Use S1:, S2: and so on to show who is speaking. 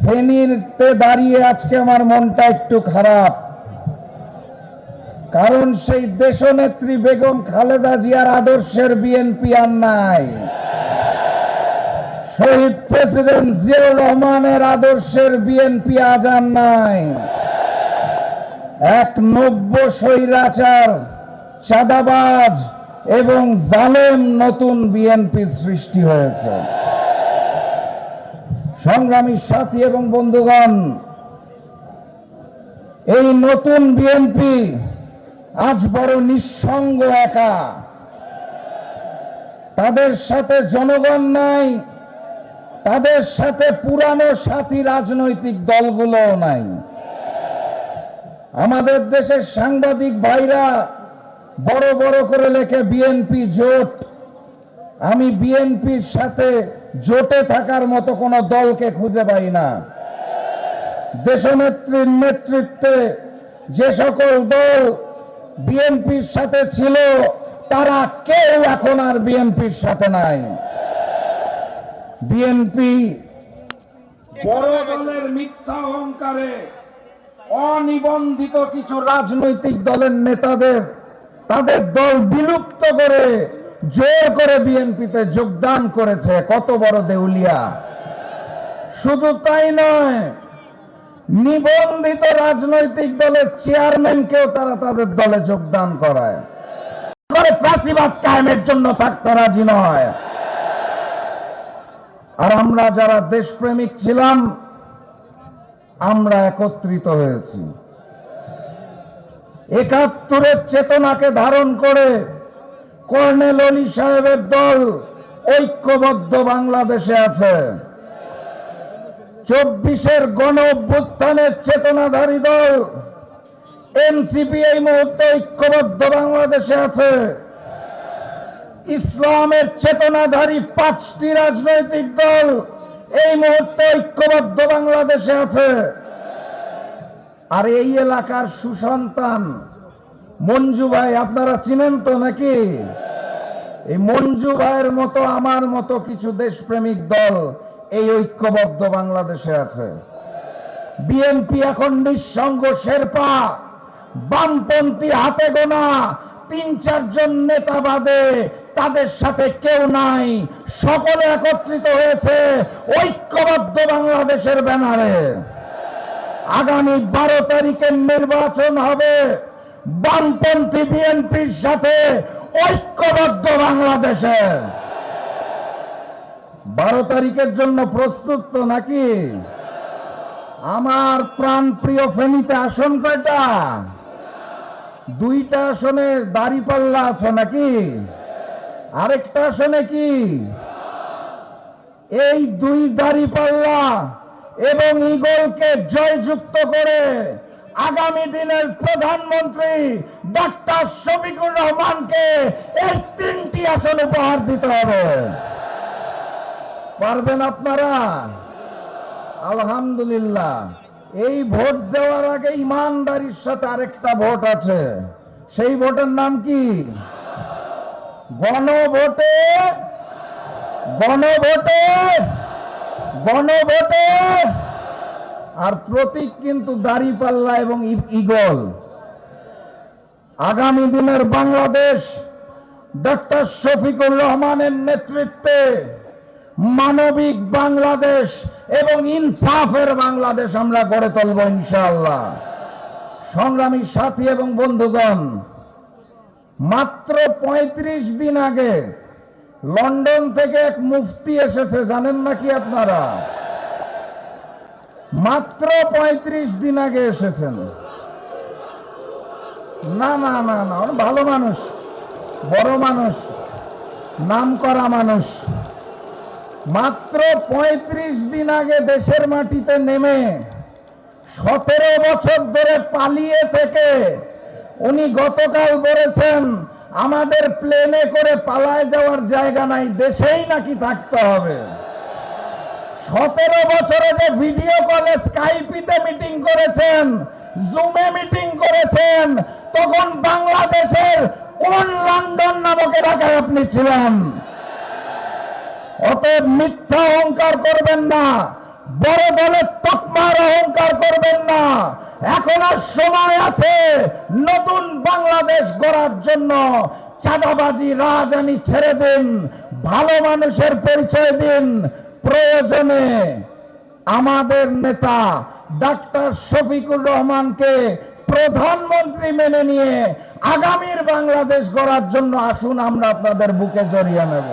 S1: ফেনীতে দাঁড়িয়ে আজকে আমার মনটা একটু খারাপ, কারণ সেই দেশনেত্রী বেগম খালেদা জিয়ার আদর্শের বিএনপি আর নাই। শহীদ প্রেসিডেন্ট জিয়াউর রহমানের আদর্শের বিএনপি আজ আর নাই। এক নব্য স্বৈরাচার, চাঁদাবাজ এবং জালেম নতুন বিএনপি সৃষ্টি হয়েছে। সংগ্রামী সাথী এবং বন্ধুগণ, এই নতুন বিএনপি আজ বড় নিঃসঙ্গ, একা। তাদের সাথে জনগণ নাই, তাদের সাথে পুরানো সাথী রাজনৈতিক দলগুলোও নাই। আমাদের দেশের সাংবাদিক ভাইরা বড় বড় করে লেখে বিএনপি জোট। আমি বিএনপির সাথে জোটে থাকার মতো কোন দলকে খুঁজে পাই না। দেশনেত্রীর নেতৃত্বে যে সকল দল বিএনপির সাথে ছিল, তারা কেউ এখন আর বিএনপির সাথে নাই। বিএনপি বড় দলের মিথ্যা অহংকারে অনিবন্ধিত কিছু রাজনৈতিক দলের নেতাদের তাদের দল বিলুপ্ত করে জোর করে বিএনপিতে যোগদান করেছে। কত বড় দেউলিয়া! শুধু তাই নয়, নিবন্ধিত রাজনৈতিক দলের চেয়ারম্যানকেও তারা তাদের দলে যোগদান করায়। ফাঁসিবাদ কায়েমের জন্য থাকতে রাজি নয়। আর আমরা যারা দেশপ্রেমিক ছিলাম, আমরা একত্রিত হয়েছি। ৭১-এর চেতনাকে ধারণ করে কর্নেল অলি সাহেবের দল ঐক্যবদ্ধ বাংলাদেশে আছে। ২৪-এর গণ অভ্যুত্থানের চেতনাধারী দল এনসিপি এই মুহূর্তে ঐক্যবদ্ধ বাংলাদেশে আছে। ইসলামের চেতনাধারী ৫টি রাজনৈতিক দল এই মুহূর্তে ঐক্যবদ্ধ বাংলাদেশে আছে। আর এই এলাকার সুসন্তান মঞ্জু ভাই, আপনারা চিনেন তো নাকি? এই মঞ্জু ভাইয়ের মতো আমার মতো কিছু দেশপ্রেমিক দল এই ঐক্যবদ্ধ বাংলাদেশে আছে। বিএনপি এখন নিঃসঙ্গ শেরপা, বামপন্থী হাতে গোনা ৩-৪ জন নেতা বাদে তাদের সাথে কেউ নাই। সকলে একত্রিত হয়েছে ঐক্যবদ্ধ বাংলাদেশের ব্যানারে। আগামী ১২ তারিখের নির্বাচন হবে বামপন্থী বিএনপির সাথে ঐক্যবদ্ধ বাংলাদেশে। ১২ তারিখের জন্য প্রস্তুত তো নাকি? আমার প্রাণ প্রিয় ফেনীতে আসন কয়টা? ২টা আসনে দাঁড়িপাল্লা আছে নাকি? আরেকটা আসনে কি? এই ২ দাঁড়িপাল্লা এবং ঈগলকে জয়যুক্ত করে আগামী দিনের প্রধানমন্ত্রী ডক্টর শফিকুর রহমানকে এই ৩টি আসন উপহার দিতে হবে। পারবেন আপনারা? আলহামদুলিল্লাহ। এই ভোট দেওয়ার আগে ইমানদারির সাথে আরেকটা ভোট আছে। সেই ভোটের নাম কি? গণভোটে। গণভোটে গণভোটে আর প্রতীক কিন্তু দাঁড়িপাল্লা এবং ঈগল। আগামী দিনের বাংলাদেশ ডক্টর শফিকুর রহমানের নেতৃত্বে মানবিক বাংলাদেশ এবং ইনসাফের বাংলাদেশ আমরা গড়ে তুলব ইনশাআল্লাহ। সংগ্রামী সাথী এবং বন্ধুগণ, মাত্র ৩৫ দিন আগে লন্ডন থেকে এক মুফতি এসেছে, জানেন নাকি আপনারা? মাত্র ৩৫ দিন আগে এসেছেন। না না না না, ভালো মানুষ, বড় মানুষ, নামকরা মানুষ। মাত্র ৩৫ দিন আগে দেশের মাটিতে নেমে ১৭ বছর ধরে পালিয়ে থেকে উনি গতকাল বলেছেন, আমাদের প্লেনে করে পালায় যাওয়ার জায়গা নাই, দেশেই নাকি থাকতে হবে। ১৭ বছরে যে ভিডিও কলে স্কাইপিতে মিটিং করেছেন, জুমে মিটিং করেছেন, তখন বাংলাদেশের কোন লন্ডন নামক এলাকায় আপনি ছিলেন? অতএব মিথ্যা অহংকার করবেন না। বড় দলের অহংকার করবেন না। এখনো সময় আছে নতুন বাংলাদেশ গড়ার জন্য। চাঁদাবাজি রাজধানী ছেড়ে দিন, ভালো মানুষের পরিচয় দিন। প্রয়োজনে আমাদের নেতা ডাক্তার শফিকুর রহমানকে প্রধানমন্ত্রী মেনে নিয়ে আগামীর বাংলাদেশ গড়ার জন্য আসুন আমরা আপনাদের বুকে জড়িয়ে নেব।